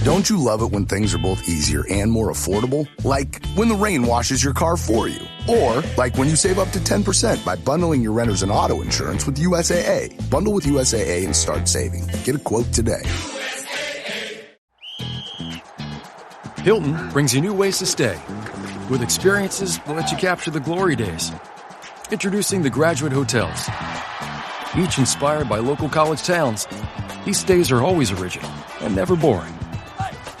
Don't you love it when things are both easier and more affordable? Like when the rain washes your car for you. Or like when you save up to 10% by bundling your renters and auto insurance with USAA. Bundle with USAA and start saving. Get a quote today. Hilton brings you new ways to stay with experiences that let you capture the glory days. Introducing the Graduate Hotels. Each inspired by local college towns, these stays are always original and never boring.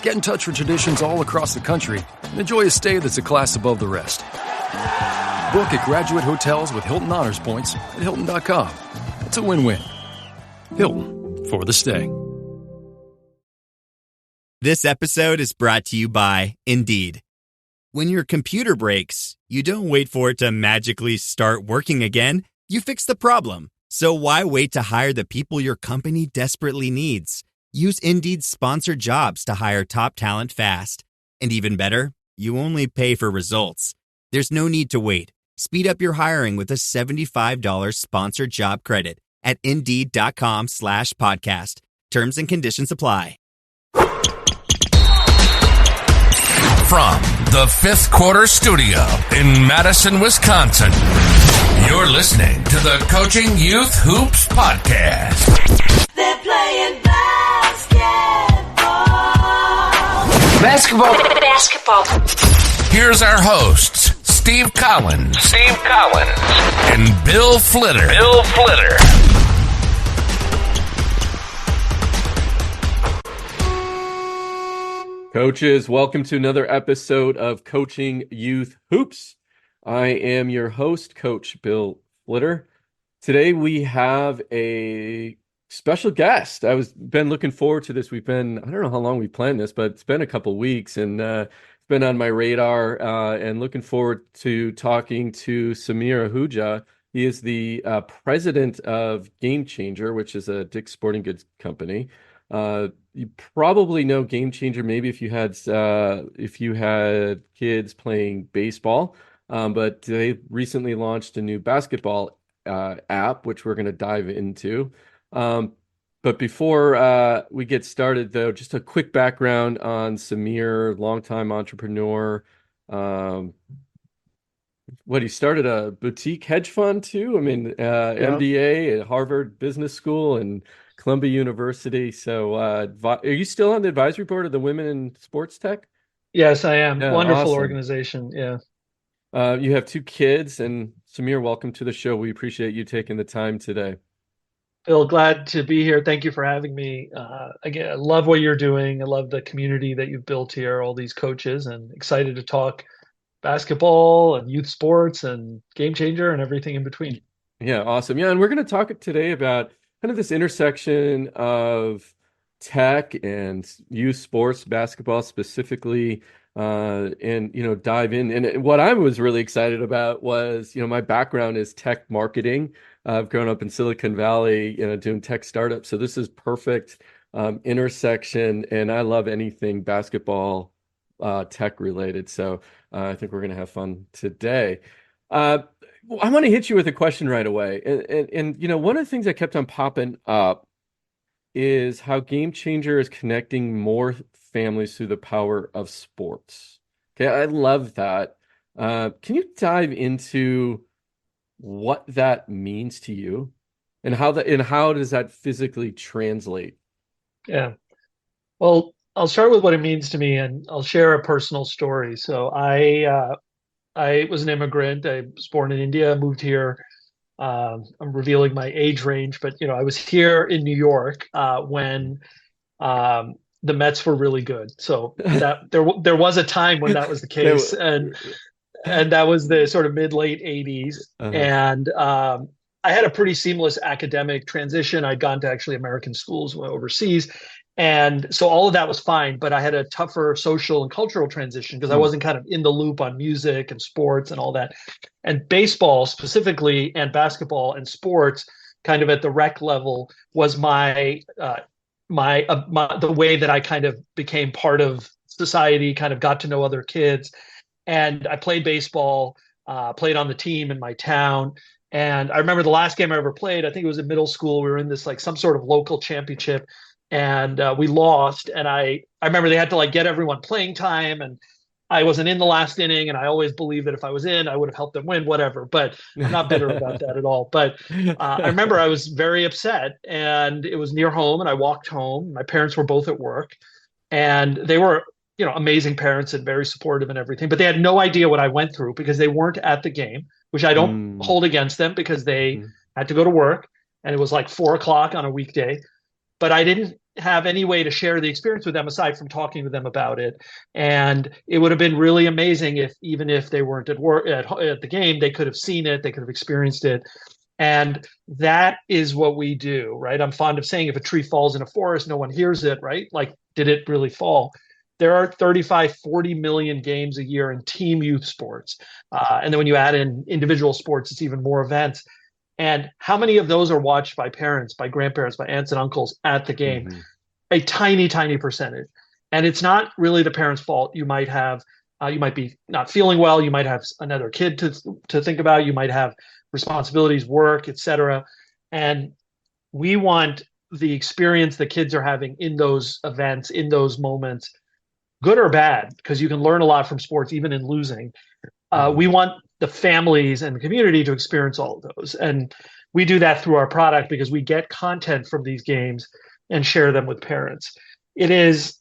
Get in touch with traditions all across the country and enjoy a stay that's a class above the rest. Book at Graduate Hotels with Hilton Honors Points at Hilton.com. It's a win-win. Hilton, for the stay. This episode is brought to you by Indeed. When your computer breaks, you don't wait for it to magically start working again. You fix the problem. So why wait to hire the people your company desperately needs? Use Indeed's sponsored jobs to hire top talent fast. And even better, you only pay for results. There's no need to wait. Speed up your hiring with a $75 sponsored job credit at Indeed.com/podcast. Terms and conditions apply. From the Fifth Quarter Studio in Madison, Wisconsin, you're listening to the Coaching Youth Hoops Podcast. They're playing basketball. Here's our hosts, Steve Collins, and Bill Flitter. Coaches, welcome to another episode of Coaching Youth Hoops. I am your host, Coach Bill Flitter. Today we have a special guest. Been looking forward to this. I don't know how long we planned this, but it's been a couple weeks and it's been on my radar and looking forward to talking to Samir Ahuja. He is the president of GameChanger, which is a Dick's Sporting Goods company. You probably know GameChanger maybe if you had kids playing baseball, but they recently launched a new basketball app, which we're going to dive into. But before we get started, though, just a quick background on Samir, longtime entrepreneur. He started a boutique hedge fund too. I mean, MBA at Harvard Business School and Columbia University. So are you still on the advisory board of the Women in Sports Tech? Yes, I am. Yeah, wonderful awesome. Organization. Yeah. You have two kids, and Samir, welcome to the show. We appreciate you taking the time today. Bill, glad to be here. Thank you for having me. Again, I love what you're doing. I love the community that you've built here, all these coaches, and excited to talk basketball and youth sports and GameChanger and everything in between. Yeah, awesome. Yeah, and we're going to talk today about kind of this intersection of tech and youth sports, basketball specifically, and, dive in. And what I was really excited about was, my background is tech marketing. I've grown up in Silicon Valley, doing tech startups. So this is perfect intersection. And I love anything basketball, tech related. So I think we're going to have fun today. I want to hit you with a question right away. And one of the things that kept on popping up is how GameChanger is connecting more families through the power of sports. Okay, I love that. Can you dive into what that means to you and how does that physically translate? Yeah. Well, I'll start with what it means to me, and I'll share a personal story. So I was an immigrant. I was born in India, moved here. I'm revealing my age range, but I was here in New York when the Mets were really good. So that there was a time when that was the case, and that was the sort of mid-late 80s. Uh-huh. And I had a pretty seamless academic transition. I'd gone to actually American schools overseas. And so all of that was fine, but I had a tougher social and cultural transition because I wasn't kind of in the loop on music and sports and all that. And baseball specifically, and basketball and sports kind of at the rec level was the way that I kind of became part of society, kind of got to know other kids. And I played baseball, played on the team in my town. And I remember the last game I ever played, I think it was in middle school. We were in this like some sort of local championship. and we lost. And I remember they had to like get everyone playing time, and I wasn't in the last inning, and I always believed that if I was in, I would have helped them win, whatever. But I'm not bitter about that at all. But I remember I was very upset, and it was near home, and I walked home. My parents were both at work, and they were, amazing parents and very supportive and everything. But they had no idea what I went through because they weren't at the game, which I don't hold against them because they had to go to work, and it was like 4 o'clock on a weekday. But I didn't have any way to share the experience with them aside from talking to them about it. And it would have been really amazing if, even if they weren't at work at the game, they could have seen it, they could have experienced it. And that is what we do, right? I'm fond of saying if a tree falls in a forest, no one hears it, right? Like, did it really fall? There are 35, 40 million games a year in team youth sports. And then when you add in individual sports, it's even more events. And how many of those are watched by parents, by grandparents, by aunts and uncles at the game? A tiny, tiny percentage. And it's not really the parents' fault. You might be not feeling well. You might have another kid to think about. You might have responsibilities, work, etc. And we want the experience the kids are having in those events, in those moments, good or bad, because you can learn a lot from sports, even in losing. We want the families and the community to experience all of those. And we do that through our product because we get content from these games and share them with parents. It is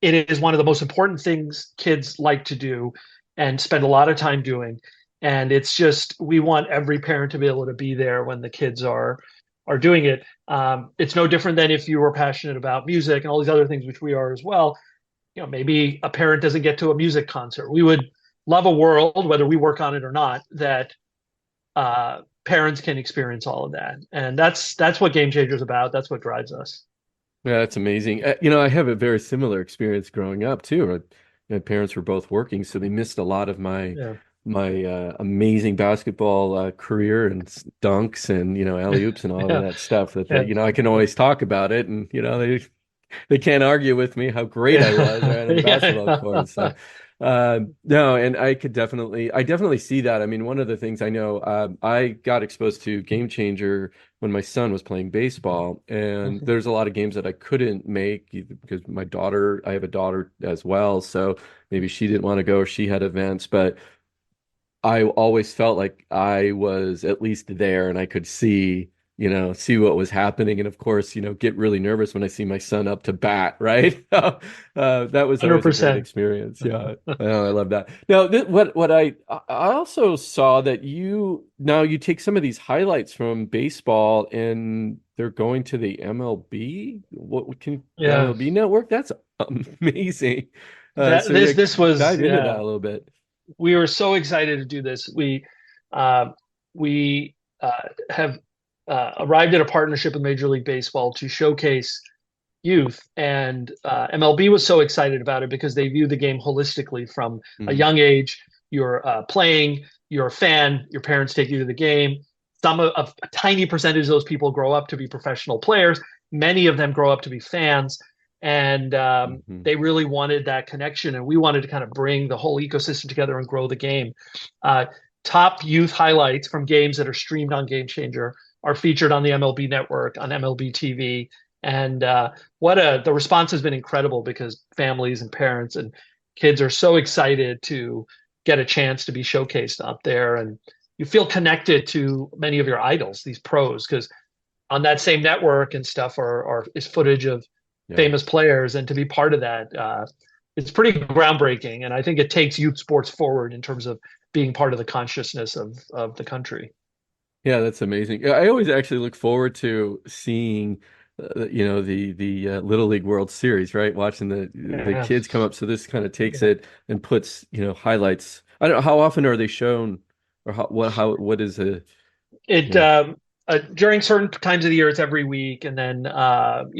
one of the most important things kids like to do and spend a lot of time doing. And it's just, we want every parent to be able to be there when the kids are doing it. It's no different than if you were passionate about music and all these other things, which we are as well. Maybe a parent doesn't get to a music concert. We would love a world, whether we work on it or not, that parents can experience all of that. And that's what GameChanger is about. That's what drives us. Yeah, that's amazing. I have a very similar experience growing up too. My parents were both working, so they missed a lot of my amazing basketball career and dunks and alley-oops and all of that stuff that I can always talk about it, and they can't argue with me how great I was right on the basketball court. So no, and I definitely see that. I mean, one of the things I know, I got exposed to GameChanger when my son was playing baseball, and there's a lot of games that I couldn't make because I have a daughter as well, so maybe she didn't want to go or she had events, but I always felt like I was at least there and I could see what was happening. And of course, get really nervous when I see my son up to bat, right? That was always 100%. A great experience. Yeah. Oh, I love that. Now, what I also saw that you take some of these highlights from baseball and they're going to the MLB. MLB network? That's amazing. This was dive into that a little bit. We were so excited to do this. We have arrived at a partnership with Major League Baseball to showcase youth, and MLB was so excited about it because they view the game holistically from a young age. You're playing, you're a fan, your parents take you to the game. A tiny percentage of those people grow up to be professional players. Many of them grow up to be fans. And they really wanted that connection, and we wanted to kind of bring the whole ecosystem together and grow the game. Top youth highlights from games that are streamed on GameChanger are featured on the MLB network, on MLB TV. And the response has been incredible because families and parents and kids are so excited to get a chance to be showcased up there. And you feel connected to many of your idols, these pros, because on that same network and stuff is footage of famous players, and to be part of that, it's pretty groundbreaking. And I think it takes youth sports forward in terms of being part of the consciousness of the country. Yeah, that's amazing. I always actually look forward to seeing, the Little League World Series, right? Watching the kids come up. So this kind of takes it and puts, highlights. I don't know, how often are they shown, or what is it? During certain times of the year, it's every week, and then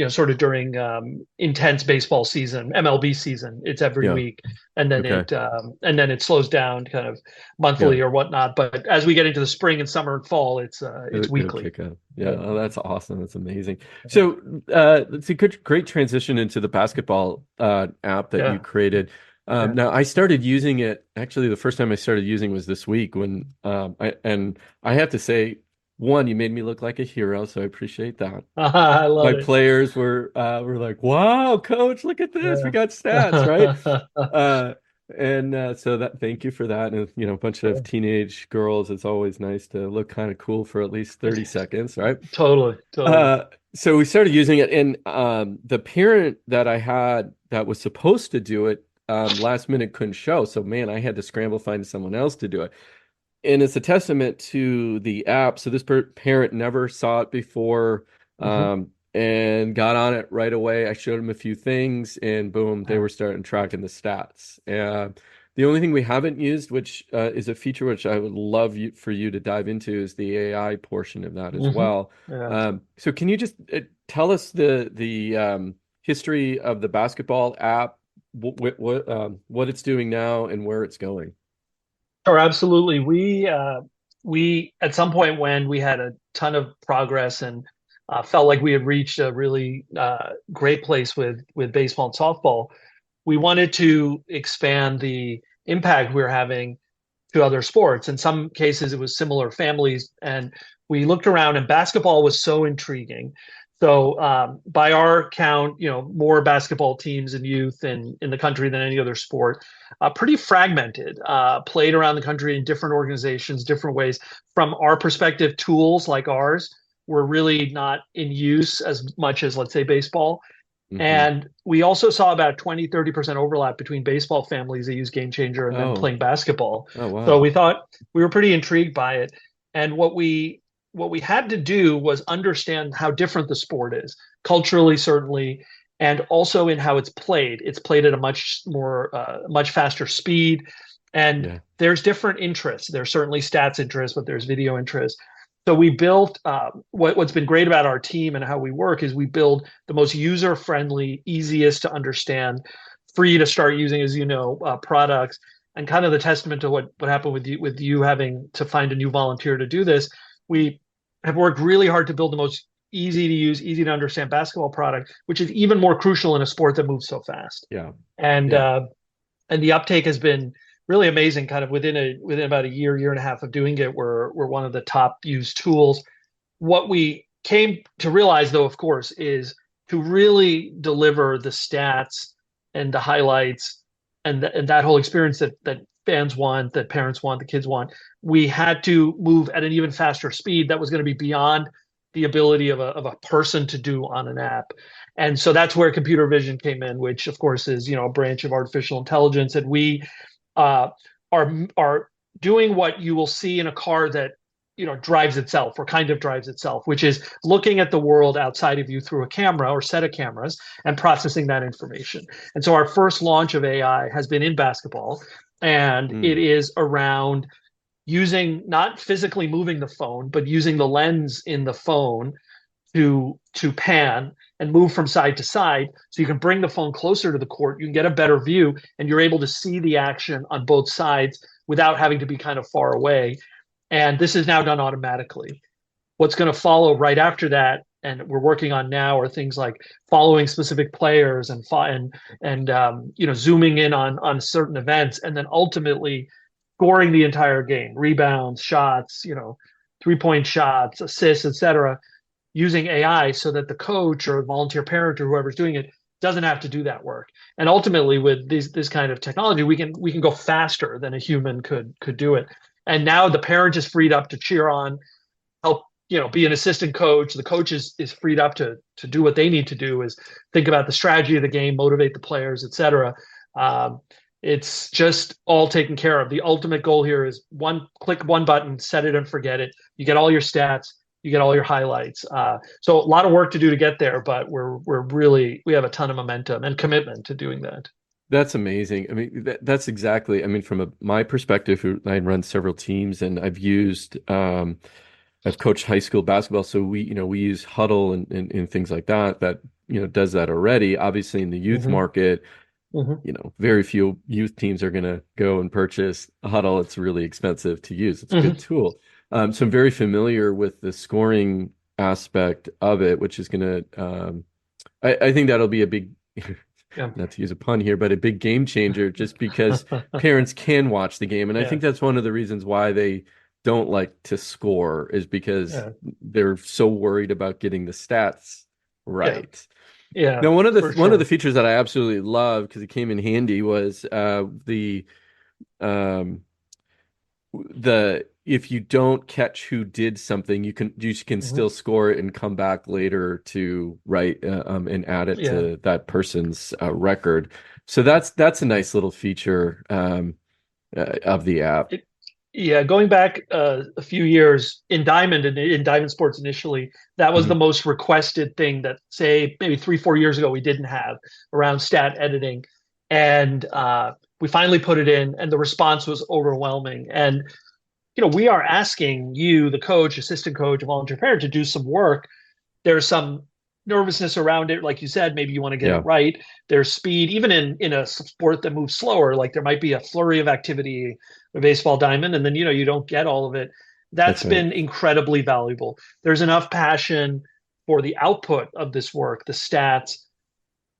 sort of during intense baseball season, MLB season, it's every week, and then it slows down kind of monthly or whatnot. But as we get into the spring and summer and fall, it's weekly. Oh, that's awesome. That's amazing. So it's a great transition into the basketball app that you created. Now I started using it. Actually, the first time I started using was this week when I have to say, one, you made me look like a hero, so I appreciate that. I love My it. players were like, "Wow, coach, look at this. We got stats, right?" Yeah. Uh, and so that thank you for that. And a bunch of teenage girls, it's always nice to look kind of cool for at least 30 seconds, right? Totally, totally. Uh, so we started using it, and the parent that I had that was supposed to do it last minute couldn't show. So man, I had to scramble find someone else to do it. And it's a testament to the app. So this parent never saw it before, Hmm. and got on it right away. I showed them a few things, and boom, they were starting tracking the stats. The only thing we haven't used, which is a feature which I would love for you to dive into, is the AI portion of that as Hmm. well. Yeah. So can you just tell us the history of the basketball app, what it's doing now, and where it's going? Sure, absolutely. We at some point when we had a ton of progress and felt like we had reached a really great place with baseball and softball, we wanted to expand the impact we were having to other sports. In some cases, it was similar families, and we looked around, and basketball was so intriguing. So, by our count, more basketball teams and youth in the country than any other sport. Pretty fragmented, played around the country in different organizations, different ways. From our perspective, tools like ours were really not in use as much as, let's say, baseball. Hmm. And we also saw about 20-30% overlap between baseball families that use GameChanger and then Oh, playing basketball. oh So wow. we thought we were pretty intrigued by it. And what we had to do was understand how different the sport is, culturally, certainly, and also in how it's played. It's played at a much faster speed. And Yeah. there's different interests. There's certainly stats interest, but there's video interest. So we built what's been great about our team and how we work is we build the most user friendly, easiest to understand, free to start using, as you know, products. And kind of the testament to what happened with you having to find a new volunteer to do this, we have worked really hard to build the most easy to use, easy to understand basketball product, which is even more crucial in a sport that moves so fast. Yeah. And Yeah. uh, and the uptake has been really amazing. Kind of within about a year and a half of doing it, we're one of the top used tools. What we came to realize, though, of course, is to really deliver the stats and the highlights and that whole experience that fans want, that parents want, the kids want. We had to move at an even faster speed that was going to be beyond the ability of a person to do on an app. And so that's where computer vision came in, which of course is a branch of artificial intelligence. And we uh, are doing what you will see in a car that drives itself or kind of drives itself, which is looking at the world outside of you through a camera or set of cameras and processing that information. And so our first launch of AI has been in basketball, and it Mm. is around using, not physically moving the phone, but using the lens in the phone to pan and move from side to side, so you can bring the phone closer to the court, you can get a better view, and you're able to see the action on both sides without having to be kind of far away. And this is now done automatically. What's going to follow right after that, and we're working on now, are things like following specific players and zooming in on certain events, and then ultimately scoring the entire game, rebounds, shots, 3-point shots, assists, etc., using AI, so that the coach or volunteer parent or whoever's doing it doesn't have to do that work. And ultimately, with this kind of technology, we can go faster than a human could do it. And now the parent is freed up to cheer on, help, be an assistant coach. The coach is freed up to do what they need to do, is think about the strategy of the game, motivate the players, etc. Um, it's just all taken care of. The ultimate goal here is click one button, set it and forget it. You get all your stats, you get all your highlights. So a lot of work to do to get there, but we have a ton of momentum and commitment to doing that. That's amazing. I mean, that's exactly, I mean, from my perspective, I run several teams, and I've coached high school basketball. So we use Huddle and things like that, does that already. Obviously in the youth Hmm. market, Hmm. very few youth teams are going to go and purchase Huddle. It's really expensive to use. It's a Hmm. good tool. So I'm very familiar with the scoring aspect of it, which is going to, I think that'll be a big, Yeah. not to use a pun here, but a big game changer, just because parents can watch the game. And I Yeah. think that's one of the reasons why they don't like to score is because Yeah. they're so worried about getting the stats Yeah. right. Yeah, Now, for one of the sure. features that I absolutely love because it came in handy was um, the if you don't catch who did something, you can Mhm. still score it and come back later to write and add it Yeah. to that person's record. So that's a nice little feature of the app. It, yeah, going back a few years in Diamond and in Diamond Sports initially, that was the Mhm. most requested thing that, say, maybe 3, 4 years ago we didn't have around stat editing, and we finally put it in, and the response was overwhelming. And we are asking you, the coach, assistant coach, volunteer parent, to do some work. There's some nervousness around it, like you said. Maybe you want to get it Yeah, right. There's speed, even in a sport that moves slower. Like there might be a flurry of activity, a baseball diamond, and then you don't get all of it. that's That's right. been incredibly valuable. There's enough passion for the output of this work, the stats,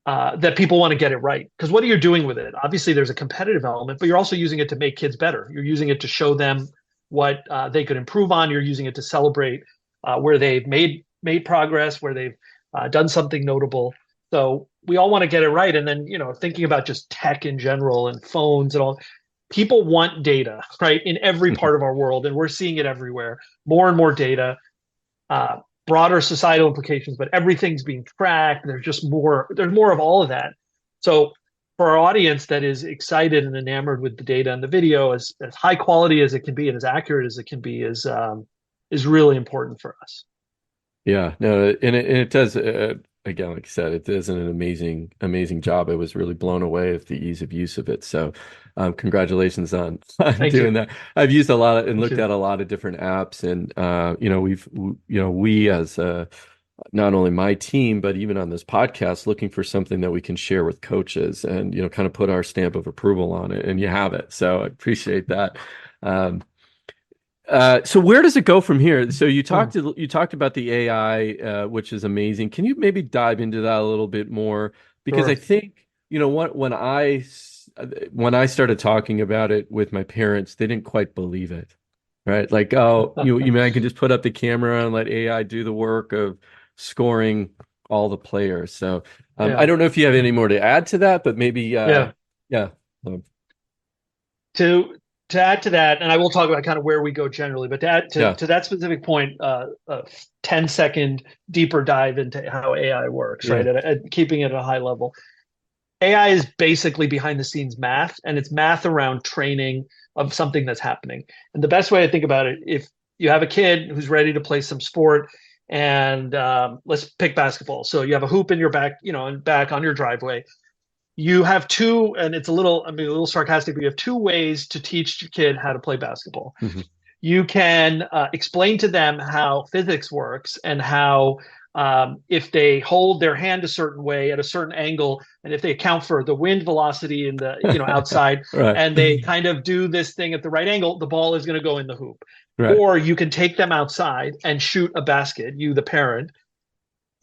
that people want to get it right. Because what are you doing with it? Obviously, there's a competitive element, but you're also using it to make kids better. You're using it to show them what they could improve on. You're using it to celebrate where they've made progress, where they've done something notable. So we all want to get it right. And then thinking about just tech in general and phones and all, people want data, right, in every part of our world, and we're seeing it everywhere. More and more data. Uh, Broader societal implications, but everything's being tracked. There's more of all of that. So for our audience that is excited and enamored with the data and the video, as high quality as it can be and as accurate as it can be, is really important for us. Yeah, no, and it does again, like I said, it does an amazing job. I was really blown away with the ease of use of it. So, congratulations on, on Thank you. doing that. I've used a lot of, and Thank looked you. at a lot of different apps, and we as not only my team, but even on this podcast, looking for something that we can share with coaches, and kind of put our stamp of approval on it, and you have it. So I appreciate that. Um, so where does it go from here? So Hmm. you talked about the AI, which is amazing. Can you maybe dive into that a little bit more? Because I Sure. think, what when I started talking about it with my parents, they didn't quite believe it, right? Like, oh, you mean I can just put up the camera and let AI do the work of scoring all the players. So I Yeah. don't know if you have any more to add to that, but maybe Yeah. yeah. Um, To to add to that, and I will talk about kind of where we go generally, but to add yeah, to that specific point, a 10-second deeper dive into how AI works, yeah, right? At keeping it at a high level. AI is basically behind the scenes math, and it's math around training of something that's happening. And the best way to think about it, if you have a kid who's ready to play some sport, and let's pick basketball. So you have a hoop in your back, and back on your driveway. You have two, and it's a little sarcastic, but you have two ways to teach your kid how to play basketball. mhm, You can explain to them how physics works and how if they hold their hand a certain way at a certain angle, and if they account for the wind velocity in the outside, right, and they kind of do this thing at the right angle, the ball is going to go in the hoop. right, Or you can take them outside and shoot a basket, you the parent,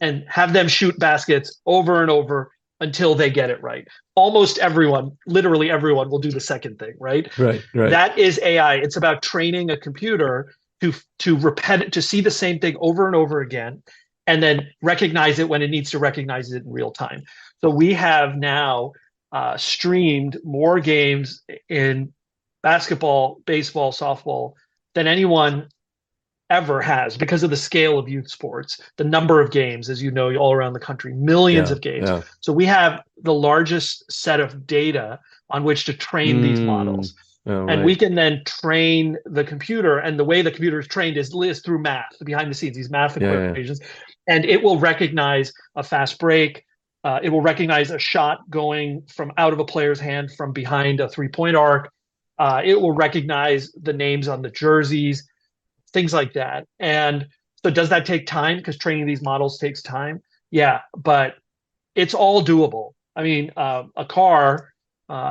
and have them shoot baskets over and over until they get it right. Almost everyone, literally everyone, will do the second thing, right? right, right. That is AI. It's about training a computer to see the same thing over and over again, and then recognize it when it needs to recognize it in real time. So we have now streamed more games in basketball, baseball, softball than anyone ever has because of the scale of youth sports, the number of games, as you know, all around the country, millions Yeah, of games. yeah. So we have the largest set of data on which to train these Mm. models. Oh, And we right. can then train the computer. And the way the computer is trained is through math, behind the scenes, these math Yeah, yeah. equations. And it will recognize a fast break. It will recognize a shot going from out of a player's hand from behind a 3-point arc. It will recognize the names on the jerseys, things like that. And so does that take time? Because training these models takes time. Yeah, but it's all doable. I mean, a car,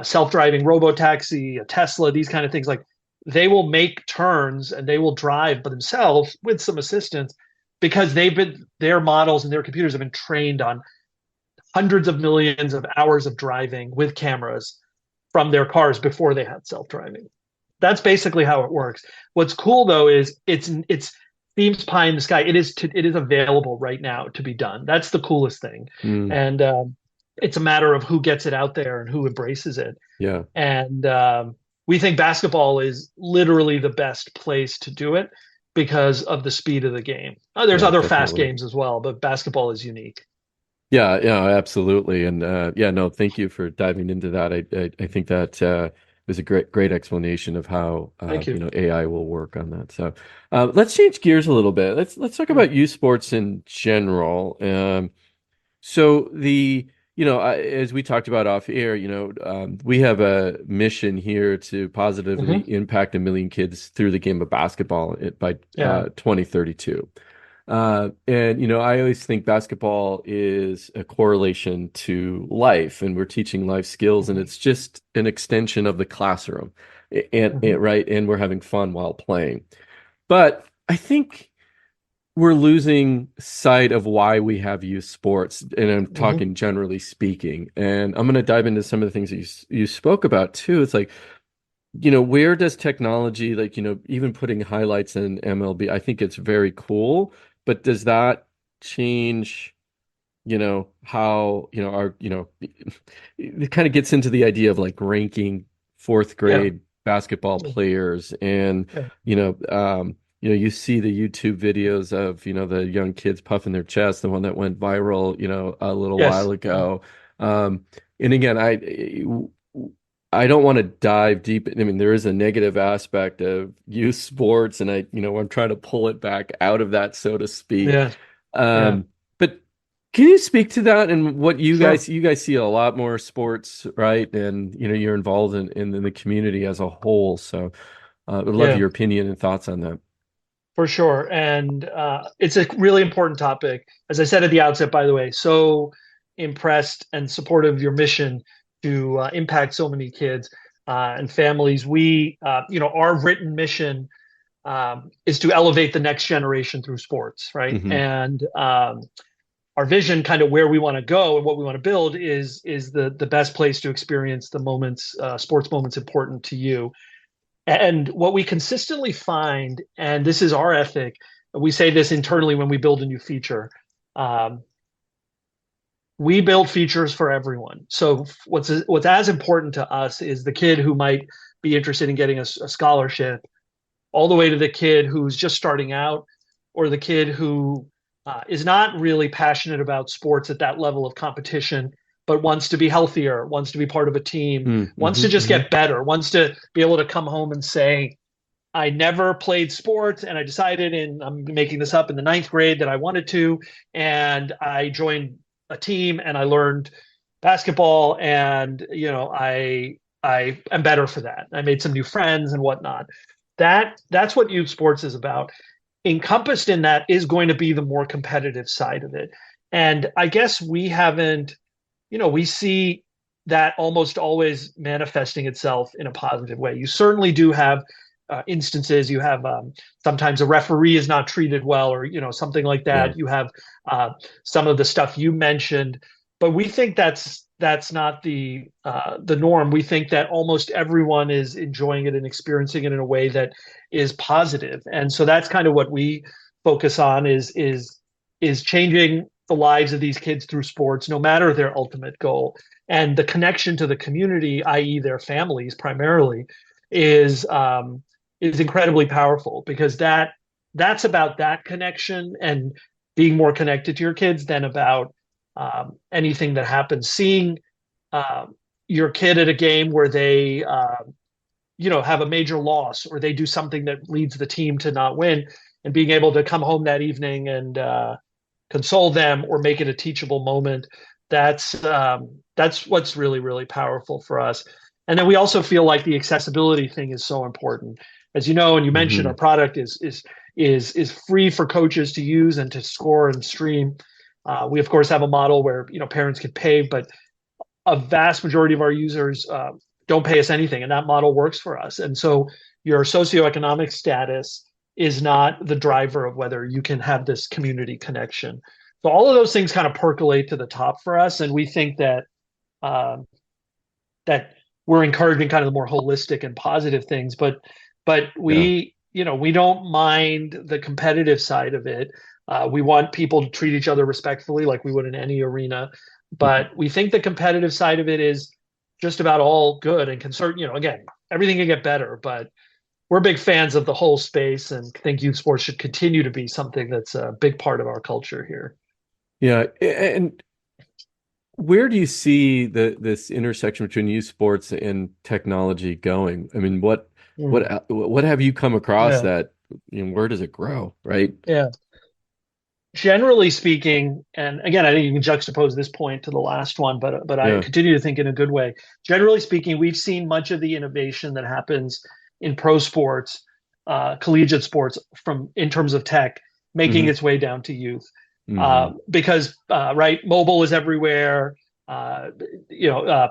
self-driving robo taxi, a Tesla, these kind of things, like they will make turns and they will drive by themselves with some assistance because their models and their computers have been trained on hundreds of millions of hours of driving with cameras from their cars before they had self-driving. that's basically how it works. What's cool though is it's themes pie in the sky. It is available right now to be done. That's the coolest thing. Mm, And it's a matter of who gets it out there and who embraces it. yeah. And we think basketball is literally the best place to do it because of the speed of the game. There's Yeah, other fast definitely. games as well, but basketball is unique. Yeah, yeah, absolutely. And yeah, no, thank you for diving into that. I think that was a great explanation of how Thank you. AI will work on that. So let's change gears a little bit. Let's talk Sure. about youth sports in general. So as we talked about off air, we have a mission here to positively Hmm. impact 1 million kids through the game of basketball by Yeah. 2032. And I always think basketball is a correlation to life, and we're teaching life skills, and Hmm. it's just an extension of the classroom, Hmm. right? And we're having fun while playing. But I think we're losing sight of why we have youth sports, and I'm Hmm. talking generally speaking. And I'm going to dive into some of the things that you spoke about too. It's like, where does technology, like, even putting highlights in MLB, I think it's very cool, but does that change, how, it kind of gets into the idea of like ranking fourth Yeah. grade basketball players and, Yeah. you see the YouTube videos of, the young kids puffing their chest, the one that went viral, a little Yes. while ago. Um, and again, I don't want to dive deep. I mean, there is a negative aspect of youth sports, and I'm trying to pull it back out of that, so to speak. Yeah. Yeah. But can you speak to that and what Sure. you guys see a lot more sports, right? And you're involved in the community as a whole. So I'd love Yeah. your opinion and thoughts on that. For sure. And it's a really important topic. As I said at the outset, by the way, so impressed and supportive of your mission to impact so many kids and families. Our written mission is to elevate the next generation through sports, right? Hmm. And our vision, kind of where we want to go and what we want to build, is the best place to experience the moments, sports moments important to you. And what we consistently find, and this is our ethic, we say this internally when we build a new feature. Um, we build features for everyone. So what's as important to us is the kid who might be interested in getting a scholarship, all the way to the kid who's just starting out, or the kid who is not really passionate about sports at that level of competition, but wants to be healthier, wants to be part of a team, Mm-hmm, wants to just hmm. get better, wants to be able to come home and say, I never played sports and I decided, and I'm making this up, in the ninth grade that I wanted to, and I joined a team and I learned basketball, and I am better for that. I made some new friends and whatnot. That's what youth sports is about. Encompassed in that is going to be the more competitive side of it. And I guess we haven't, we see that almost always manifesting itself in a positive way. You certainly do have instances. You have sometimes a referee is not treated well, or something like Yeah. that. You have some of the stuff you mentioned, but we think that's not the norm. We think that almost everyone is enjoying it and experiencing it in a way that is positive, and so that's kind of what we focus on is changing the lives of these kids through sports, no matter their ultimate goal. And the connection to the community, i.e., their families primarily, is is incredibly powerful, because that's about that connection and being more connected to your kids than about anything that happens. Seeing your kid at a game where they have a major loss, or they do something that leads the team to not win, and being able to come home that evening and console them or make it a teachable moment. That's what's really, really powerful for us. And then we also feel like the accessibility thing is so important. As you know, and you mentioned, Hmm. our product is free for coaches to use and to score and stream. We of course have a model where parents can pay, but a vast majority of our users don't pay us anything, and that model works for us. And so your socioeconomic status is not the driver of whether you can have this community connection. So all of those things kind of percolate to the top for us, and we think that um, that we're encouraging kind of the more holistic and positive things, but Yeah. we don't mind the competitive side of it. We want people to treat each other respectfully like we would in any arena, Mhm. but we think the competitive side of it is just about all good and concern. Again, everything can get better, but we're big fans of the whole space and think youth sports should continue to be something that's a big part of our culture here. Yeah. And where do you see this intersection between youth sports and technology going? I mean, Mm. what have you come across Yeah. that, where does it grow, right? Yeah. Generally speaking, and again, I think you can juxtapose this point to the last one, but I Yeah. continue to think in a good way. Generally speaking, we've seen much of the innovation that happens in pro sports, collegiate sports, from in terms of tech, making Hmm. its way down to youth, Hmm. because right, mobile is everywhere.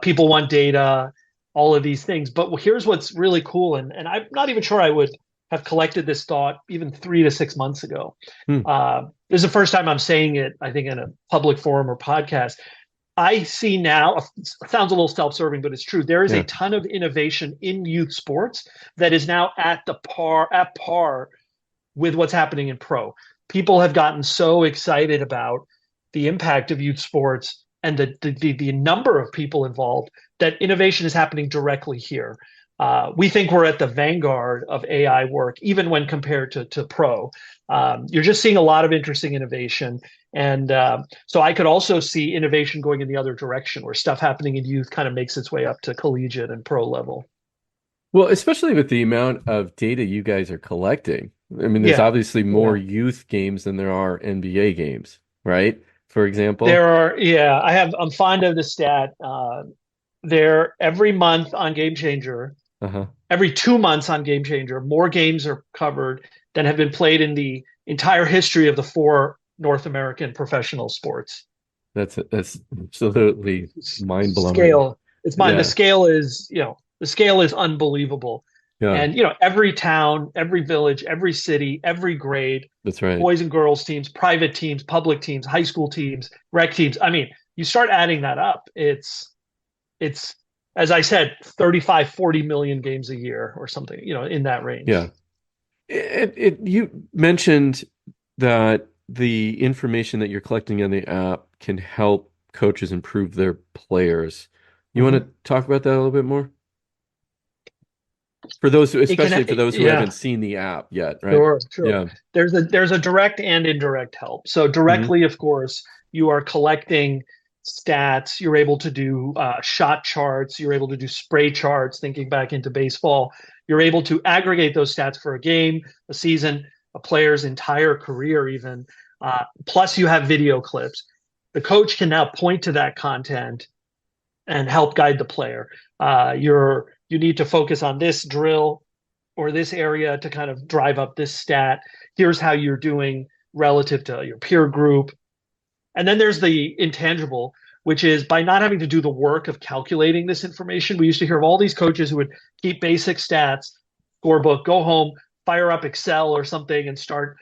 People want data, all of these things. But here's what's really cool, and I'm not even sure I would have collected this thought even 3 to 6 months ago. Hmm. This is the first time I'm saying it, I think, in a public forum or podcast. I see now, it sounds a little self-serving, but it's true. There is a Yeah. ton of innovation in youth sports that is now at par with what's happening in pro. People have gotten so excited about the impact of youth sports and the number of people involved that innovation is happening directly here. We think we're at the vanguard of AI work, even when compared to pro. You're just seeing a lot of interesting innovation. And so I could also see innovation going in the other direction, where stuff happening in youth kind of makes its way up to collegiate and pro level. Well, especially with the amount of data you guys are collecting. I mean, there's Yeah. obviously more Yeah. youth games than there are NBA games, right? For example. There are, yeah, I'm fond of the stat. There every month on GameChanger, Uh-huh. every 2 months on GameChanger, more games are covered than have been played in the entire history of the four North American professional sports. That's absolutely mind-blowing. Scale, it's mine. The Yeah. scale is, the scale is unbelievable. Yeah. And every town, every village, every city, every grade, That's right. boys and girls teams, private teams, public teams, high school teams, rec teams. I mean, you start adding that up, it's as I said, 35, 40 million games a year or something, in that range. Yeah. You mentioned that the information that you're collecting on the app can help coaches improve their players. You want Mhm. to talk about that a little bit more? For those who, It can, especially for those who yeah. haven't seen the app yet, right? Sure. Yeah. There's a direct and indirect help. So Hmm. directly, of course, you are collecting stats. You're able to do shot charts. You're able to do spray charts. Thinking back into baseball, you're able to aggregate those stats for a game, a season, a player's entire career, even. Plus, you have video clips. The coach can now point to that content and help guide the player. You need to focus on this drill or this area to kind of drive up this stat. Here's how you're doing relative to your peer group. And then there's the intangible, which is by not having to do the work of calculating this information. We used to hear of all these coaches who would keep basic stats, scorebook, go home, fire up Excel or something and start,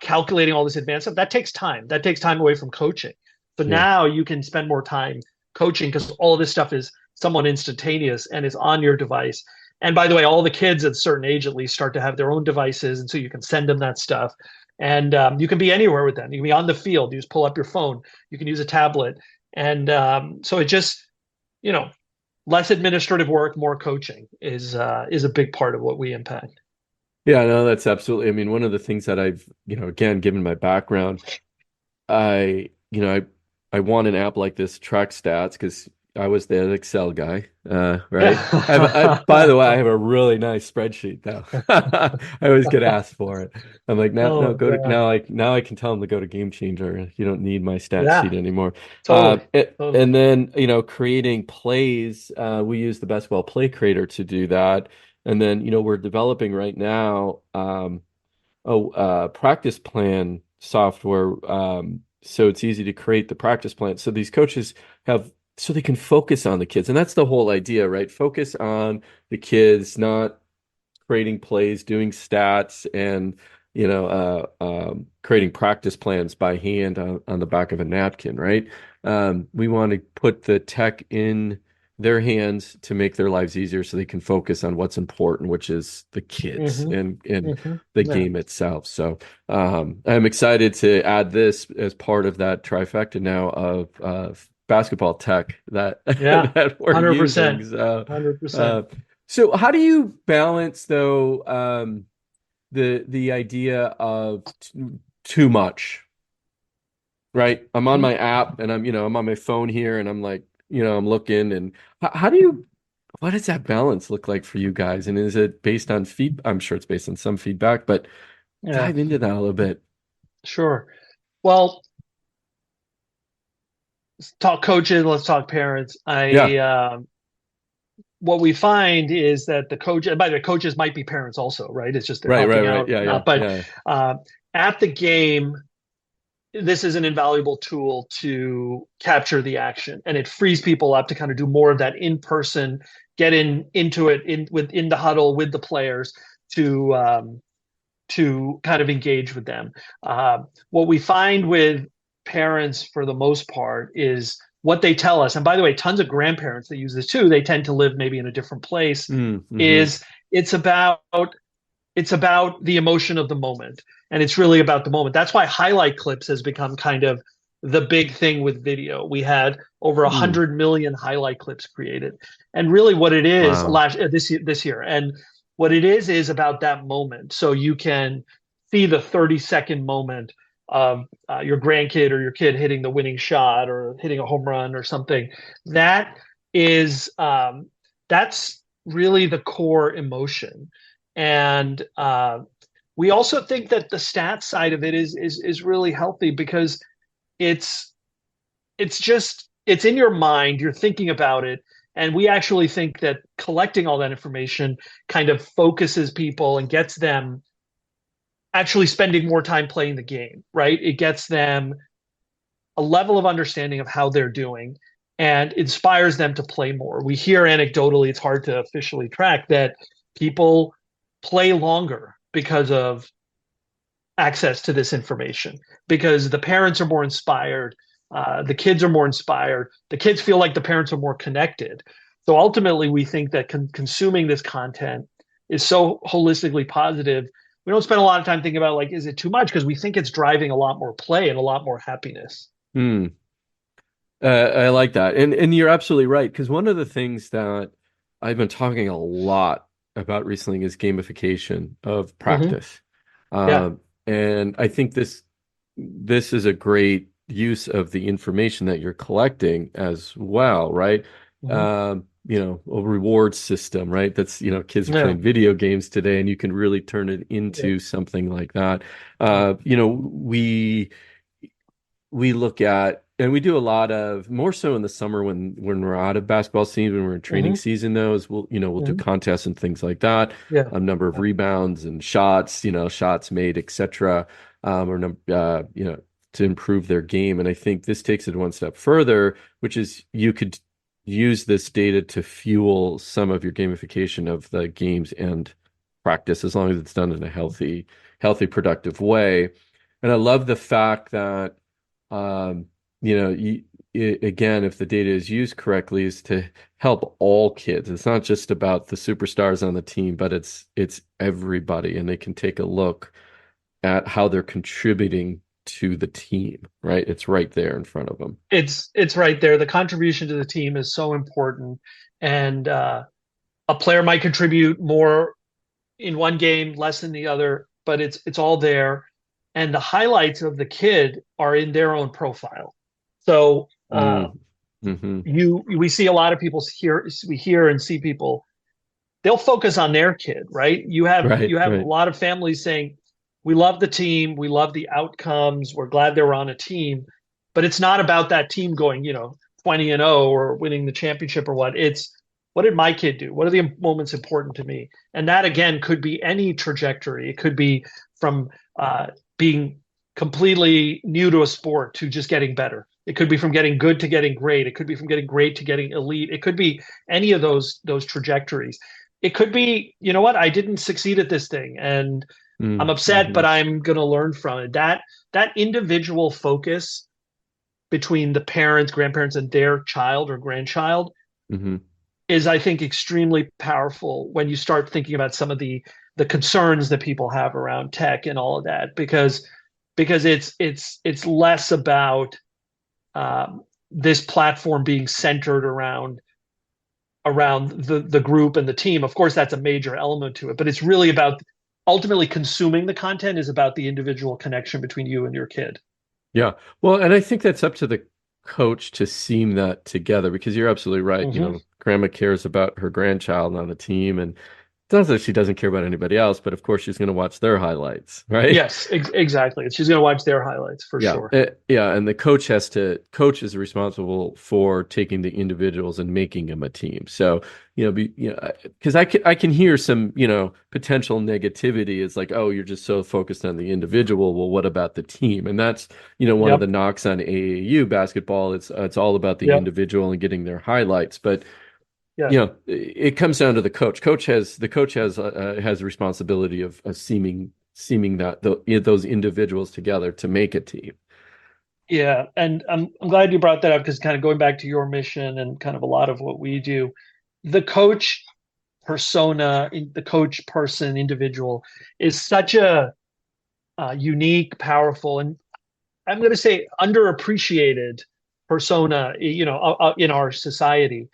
calculating all this advanced stuff. That takes time. That takes time away from coaching. So Yeah. now you can spend more time coaching because all of this stuff is somewhat instantaneous and is on your device. And by the way, all the kids at a certain age at least start to have their own devices, and so you can send them that stuff. And you can be anywhere with them. You can be on the field. You just pull up your phone. You can use a tablet, and so it just, you know, less administrative work, more coaching is a big part of what we impact. Yeah, no, that's absolutely. I mean, one of the things that I've, again, given my background, I want an app like this to track stats because I was the Excel guy, right? By the way, I have a really nice spreadsheet though. I always get asked for it. I'm like, now, no, Oh go to God. now. Like now, I can tell them to go to GameChanger. You don't need my stat Yeah, sheet anymore. totally. And Totally. then creating plays. We use the Basketball Play Creator to do that. And then we're developing right now practice plan software. So it's easy to create the practice plan. So these coaches so they can focus on the kids. And that's the whole idea, right? Focus on the kids, not creating plays, doing stats, and, creating practice plans by hand on the back of a napkin, right? We want to put the tech in their hands to make their lives easier so they can focus on what's important, which is the kids and the Yeah. game itself. So I'm excited to add this as part of that trifecta now of basketball tech that Yeah. that we're 100%. using. So, 100%. so how do you balance though the idea of too much? Right. I'm on my app and I'm on my phone here and I'm like, I'm looking and how do you, what does that balance look like for you guys? And is it based on I'm sure it's based on some feedback, but Yeah, dive into that a little bit. sure. Well, let's talk coaches, let's talk parents. Yeah. What we find is that the coach, and by the way, coaches might be parents also, right? It's just they're Right, helping right. out. Yeah. But at the game, this is an invaluable tool to capture the action, and it frees people up to kind of do more of that in person, get into it in the huddle with the players to kind of engage with them. What we find with parents for the most part is what they tell us, and by the way, tons of grandparents that use this too, they tend to live maybe in a different place, is it's about the emotion of the moment, and it's really about the moment. That's why highlight clips has become kind of the big thing with video. We had over 100 million highlight clips created, and really what it is this year, and what it is about that moment. So you can see the 30-second moment of your grandkid or your kid hitting the winning shot or hitting a home run or something. That is that's really the core emotion. And we also think that the stats side of it is really healthy because it's in your mind, you're thinking about it. And we actually think that collecting all that information kind of focuses people and gets them actually spending more time playing the game, right? It gets them a level of understanding of how they're doing and inspires them to play more. We hear anecdotally, it's hard to officially track, that people play longer because of access to this information, because the parents are more inspired, the kids are more inspired, the kids feel like the parents are more connected. So ultimately, we think that consuming this content is so holistically positive. We don't spend a lot of time thinking about, like, is it too much? Because we think it's driving a lot more play and a lot more happiness. I like that. And you're absolutely right. Because one of the things that I've been talking a lot about recently is gamification of practice. Yeah. And I think this is a great use of the information that you're collecting as well, right? A reward system, right? That's, kids are playing video games today, and you can really turn it into something like that. We look at, and we do a lot of, more so in the summer when we're out of basketball season, when we're in training season, though, is we'll do contests and things like that. A number of rebounds and shots, shots made, etc. To improve their game. And I think this takes it one step further, which is you could use this data to fuel some of your gamification of the games and practice, as long as it's done in a healthy, productive way. And I love the fact that, again, if the data is used correctly, is to help all kids. It's not just about the superstars on the team, but it's everybody, and they can take a look at how they're contributing to the team, right? It's right there in front of them. It's right there. The contribution to the team is so important, and a player might contribute more in one game, less in the other, but it's all there. And the highlights of the kid are in their own profile. So we see a lot of people we hear and see people, they'll focus on their kid, right? You have a lot of families saying, we love the team, we love the outcomes, we're glad they were on a team, but it's not about that team going, 20-0 or winning the championship or what. It's, what did my kid do? What are the moments important to me? And that, again, could be any trajectory. It could be from being completely new to a sport to just getting better. It could be from getting good to getting great. It could be from getting great to getting elite. It could be any of those trajectories. It could be, I didn't succeed at this thing, and I'm upset, but I'm going to learn from it. That individual focus between the parents, grandparents, and their child or grandchild is, I think, extremely powerful when you start thinking about some of the concerns that people have around tech and all of that, because it's less about this platform being centered around the group and the team. Of course, that's a major element to it, but it's really about ultimately consuming the content is about the individual connection between you and your kid. Yeah. Well, and I think that's up to the coach to seam that together because you're absolutely right. You Mm-hmm. know, grandma cares about her grandchild on the team, and it's not that she doesn't care about anybody else, but of course she's going to watch their highlights, right? Yes, exactly. She's going to watch their highlights for Yeah, sure. yeah, and the coach is responsible for taking the individuals and making them a team. So, because I can hear some, potential negativity. It's like, oh, you're just so focused on the individual. Well, what about the team? And that's, one of the Yep. knocks on AAU basketball. It's all about the Yep. individual and getting their highlights. But Yeah. it comes down to the coach. The coach has a responsibility of seaming those individuals together to make a team. Yeah, and I'm glad you brought that up because kind of going back to your mission and kind of a lot of what we do, the coach persona, the coach person, individual is such a unique, powerful, and I'm going to say underappreciated persona, in our society.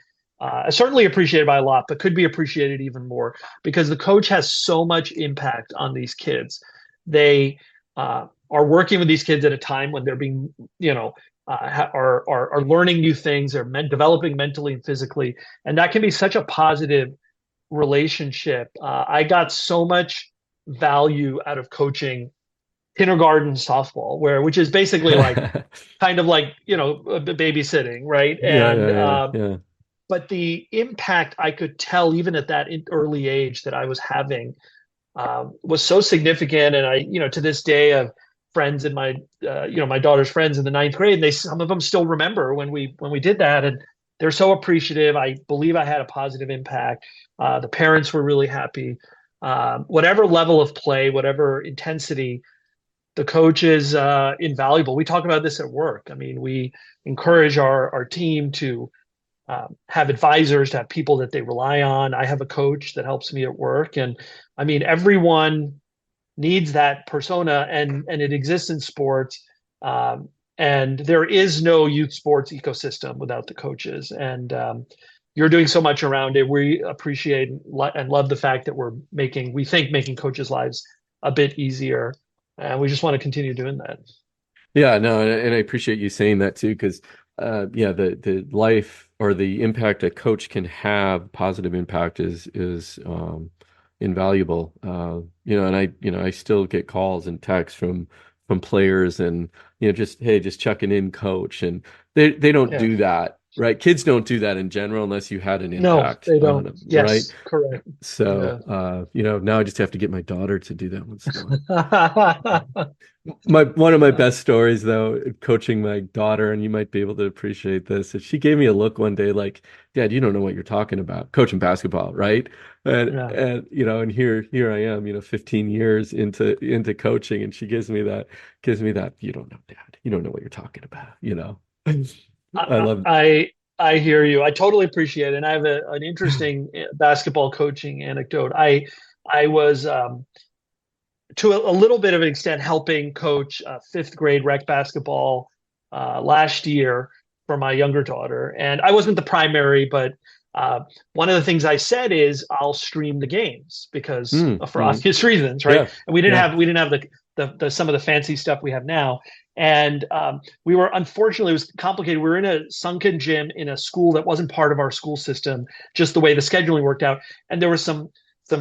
Certainly appreciated by a lot, but could be appreciated even more because the coach has so much impact on these kids. They are working with these kids at a time when they're being, are learning new things, they're developing mentally and physically, and that can be such a positive relationship. I got so much value out of coaching kindergarten softball, which is basically like kind of like babysitting, right? Yeah, And yeah, yeah, but the impact I could tell even at that early age that I was having was so significant. And I, to this day, of friends in my, my daughter's friends in the ninth grade, and some of them still remember when we did that, and they're so appreciative. I believe I had a positive impact. The parents were really happy. Whatever level of play, whatever intensity, the coach is invaluable. We talk about this at work. I mean, we encourage our team to have advisors, to have people that they rely on. I have a coach that helps me at work. And I mean, everyone needs that persona, and it exists in sports. And there is no youth sports ecosystem without the coaches. And you're doing so much around it. We appreciate and love the fact that we think making coaches' lives a bit easier. And we just want to continue doing that. yeah. No, and I appreciate you saying that too, because the life or the impact a coach can have, positive impact is invaluable. And I still get calls and texts from players, and just, hey, just checking in, coach, and they don't do that. Right. Kids don't do that in general unless you had an impact they on don't. them. Yes, right. correct. So, now I just have to get my daughter to do that once in a while. Yeah. One of my best stories, though, coaching my daughter, and you might be able to appreciate this, is she gave me a look one day like, Dad, you don't know what you're talking about, coaching basketball, right? And and here I am, 15 years into coaching, and she gives me that, you don't know, Dad, you don't know what you're talking about. I love I hear you. I totally appreciate it. And I have an interesting basketball coaching anecdote. I was to a little bit of an extent helping coach fifth grade rec basketball last year for my younger daughter. And I wasn't the primary, but one of the things I said is I'll stream the games because for obvious reasons, right? Yeah, And we didn't have the some of the fancy stuff we have now. And we were, unfortunately, it was complicated. We were in a sunken gym in a school that wasn't part of our school system, just the way the scheduling worked out. And there was some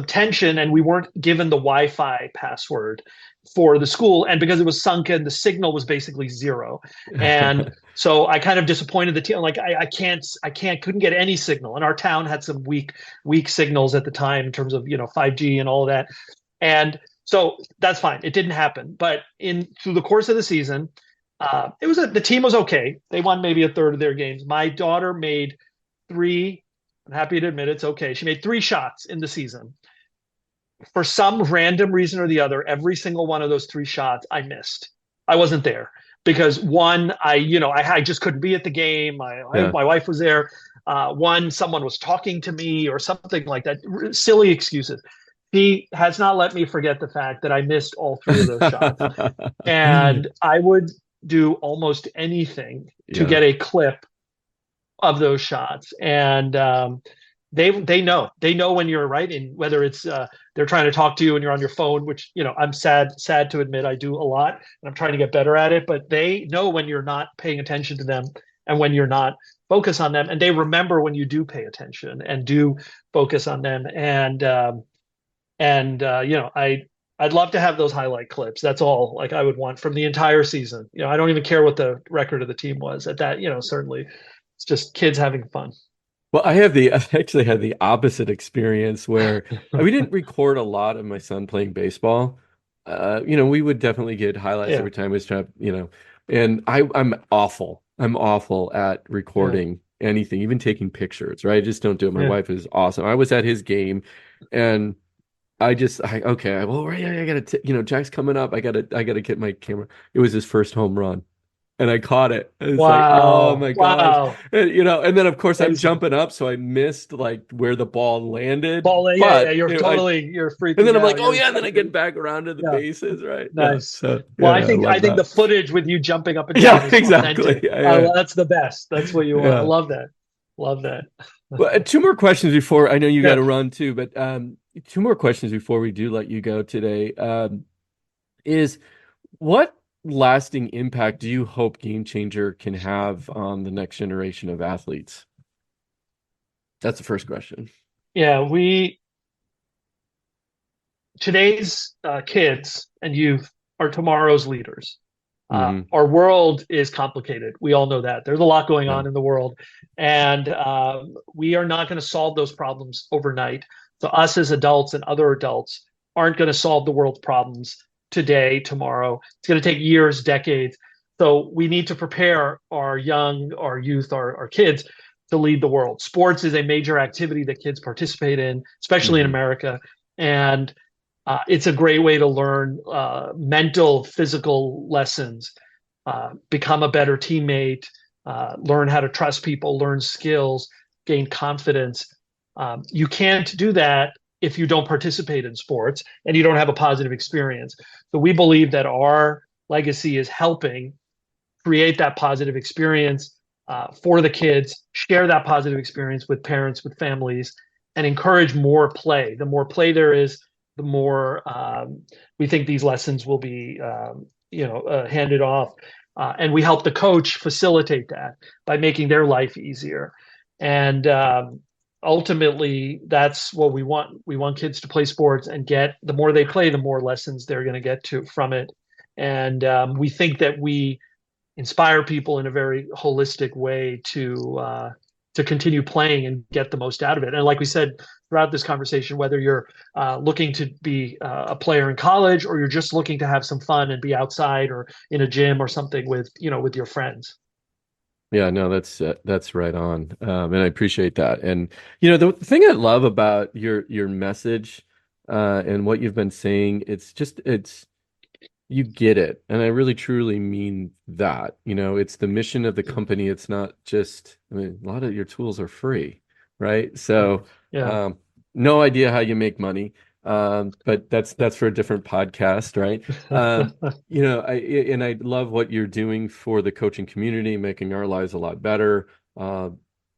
tension, and we weren't given the Wi-Fi password for the school. And because it was sunken, the signal was basically zero. And so I kind of disappointed the team. Like couldn't get any signal. And our town had some weak signals at the time in terms of 5G and all of that. And so that's fine. It didn't happen. But through the course of the season, the team was okay. They won maybe a third of their games. My daughter made 3. I'm happy to admit it's okay. She made 3 shots in the season. For some random reason or the other, every single one of those 3 shots I missed. I wasn't there because one, I just couldn't be at the game. My wife was there. One, someone was talking to me or something like that. Silly excuses. He has not let me forget the fact that I missed all three of those shots. And I would do almost anything to get a clip of those shots. And they know when you're right, and whether it's they're trying to talk to you and you're on your phone, which I'm sad to admit I do a lot, and I'm trying to get better at it. But they know when you're not paying attention to them and when you're not focused on them, and they remember when you do pay attention and do focus on them. I'd love to have those highlight clips. That's all like I would want from the entire season. I don't even care what the record of the team was at that. Certainly, it's just kids having fun. Well, I actually had the opposite experience where we didn't record a lot of my son playing baseball. We would definitely get highlights every time we try, and I'm awful. I'm awful at recording anything, even taking pictures, right? I just don't do it. My wife is awesome. I was at his game and I gotta, Jack's coming up. I gotta get my camera. It was his first home run. And I caught it. And it's like, oh my gosh. And, and then of course I'm jumping up, so I missed like where the ball landed. You're freaking And then I'm out. like, and then I get back around to the bases, right? Nice. So, I think the footage with you jumping up and down is exactly. That's the best. That's what you want. I love that. Well, two more questions before I know you got to run too, but two more questions before we do let you go today. Is what lasting impact do you hope GameChanger can have on the next generation of athletes? That's the first question. Yeah, today's kids and youth are tomorrow's leaders. Our world is complicated. We all know that. There's a lot going on in the world, and we are not going to solve those problems overnight. So us as adults and other adults aren't going to solve the world's problems today, tomorrow. It's going to take years, decades. So we need to prepare our youth, our kids to lead the world. Sports is a major activity that kids participate in, especially in America. And it's a great way to learn mental, physical lessons, become a better teammate, learn how to trust people, learn skills, gain confidence. You can't do that if you don't participate in sports and you don't have a positive experience. So we believe that our legacy is helping create that positive experience for the kids, share that positive experience with parents, with families, and encourage more play. The more play there is, the more we think these lessons will be handed off. And we help the coach facilitate that by making their life easier. And ultimately, that's what we want. We want kids to play sports and the more they play, the more lessons they're going to get from it. And we think that we inspire people in a very holistic way to continue playing and get the most out of it. And like we said throughout this conversation, whether you're looking to be a player in college or you're just looking to have some fun and be outside or in a gym or something with your friends. Yeah, no, that's right on. And I appreciate that. And, the thing I love about your message and what you've been saying, it's you get it. And I really, truly mean that. It's the mission of the company. It's not just, a lot of your tools are free, right? So no idea how you make money. But that's for a different podcast, right? I love what you're doing for the coaching community, making our lives a lot better.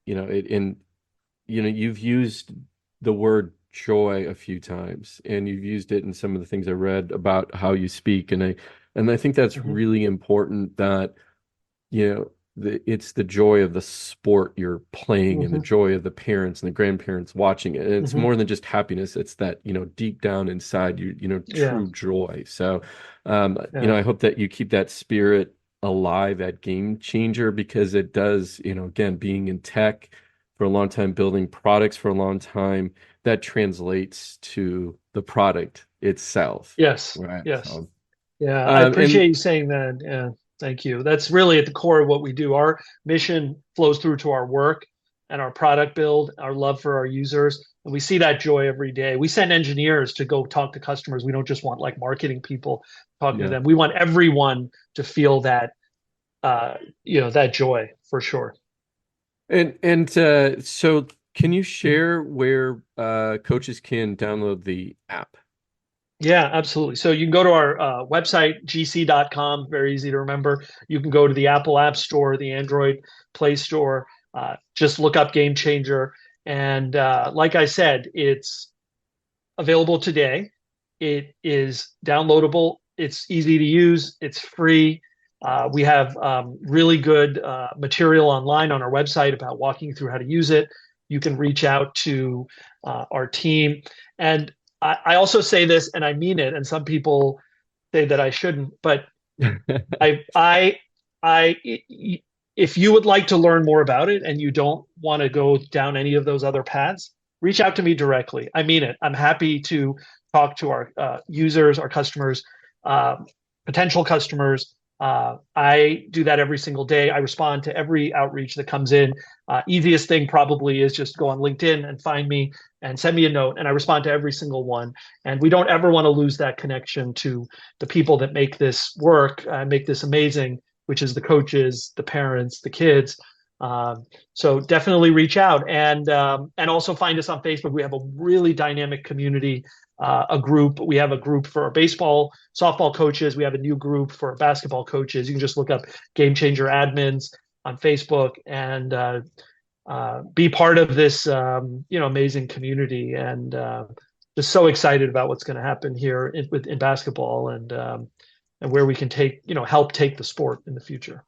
You've used the word joy a few times, and you've used it in some of the things I read about how you speak, and I think that's really important that it's the joy of the sport you're playing and the joy of the parents and the grandparents watching it. And it's more than just happiness. It's that, deep down inside you, true joy. So, I hope that you keep that spirit alive at GameChanger, because it does, again, being in tech for a long time, building products for a long time, that translates to the product itself. Yes. Right? Yes. So, I appreciate you saying that. Yeah. Thank you. That's really at the core of what we do. Our mission flows through to our work and our product build, our love for our users. And we see that joy every day. We send engineers to go talk to customers. We don't just want like marketing people talking to them. We want everyone to feel that, that joy for sure. So can you share where coaches can download the app? Yeah, absolutely. So you can go to our website, gc.com, very easy to remember. You can go to the Apple App Store, the Android Play Store, just look up GameChanger. And like I said, it's available today. It is downloadable. It's easy to use. It's free. We have really good material online on our website about walking through how to use it. You can reach out to our team. And I also say this, and I mean it, and some people say that I shouldn't, but if you would like to learn more about it and you don't want to go down any of those other paths, reach out to me directly. I mean it. I'm happy to talk to our users, our customers, potential customers. I do that every single day. I respond to every outreach that comes in. Easiest thing probably is just go on LinkedIn and find me and send me a note, and I respond to every single one. And we don't ever want to lose that connection to the people that make this work, make this amazing, which is the coaches, the parents, the kids. So definitely reach out, and also find us on Facebook. We have a really dynamic community, a group. We have a group for our baseball, softball coaches. We have a new group for basketball coaches. You can just look up GameChanger admins on Facebook and be part of this amazing community. And just so excited about what's going to happen here in basketball and where we can help take the sport in the future.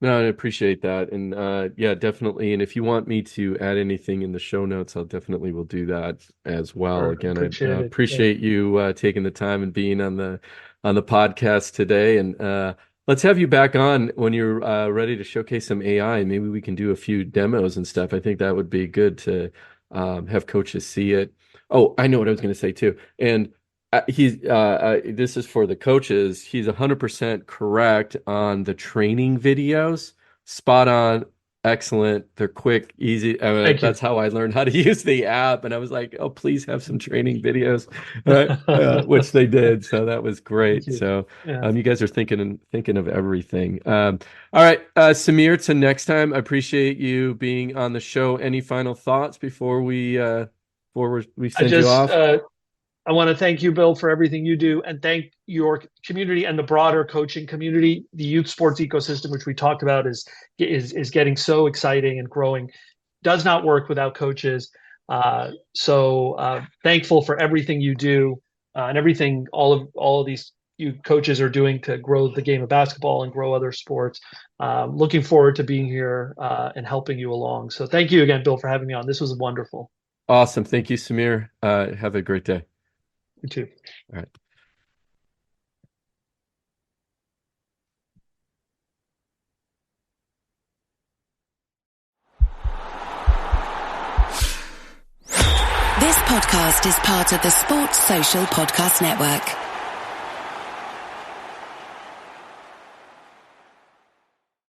No, I appreciate that. And yeah, definitely. And if you want me to add anything in the show notes, I'll definitely will do that as well. Sure, Again, I appreciate you taking the time and being on the podcast today. And let's have you back on when you're ready to showcase some AI. Maybe we can do a few demos and stuff. I think that would be good to have coaches see it. Oh, I know what I was going to say too. And this is for the coaches. He's 100% correct on the training videos. Spot on, excellent. They're quick, easy. That's how I learned how to use the app. And I was like, oh, please have some training videos, which they did. So that was great. So you guys are thinking of everything. All right, Samir, till next time. I appreciate you being on the show. Any final thoughts before we send you off? I want to thank you, Bill, for everything you do, and thank your community and the broader coaching community. The youth sports ecosystem, which we talked about, is getting so exciting and growing. Does not work without coaches. So thankful for everything you do and everything all of these you coaches are doing to grow the game of basketball and grow other sports. Looking forward to being here and helping you along. So thank you again, Bill, for having me on. This was wonderful. Awesome. Thank you, Samir. Have a great day. You too. All right. This podcast is part of the Sports Social Podcast Network.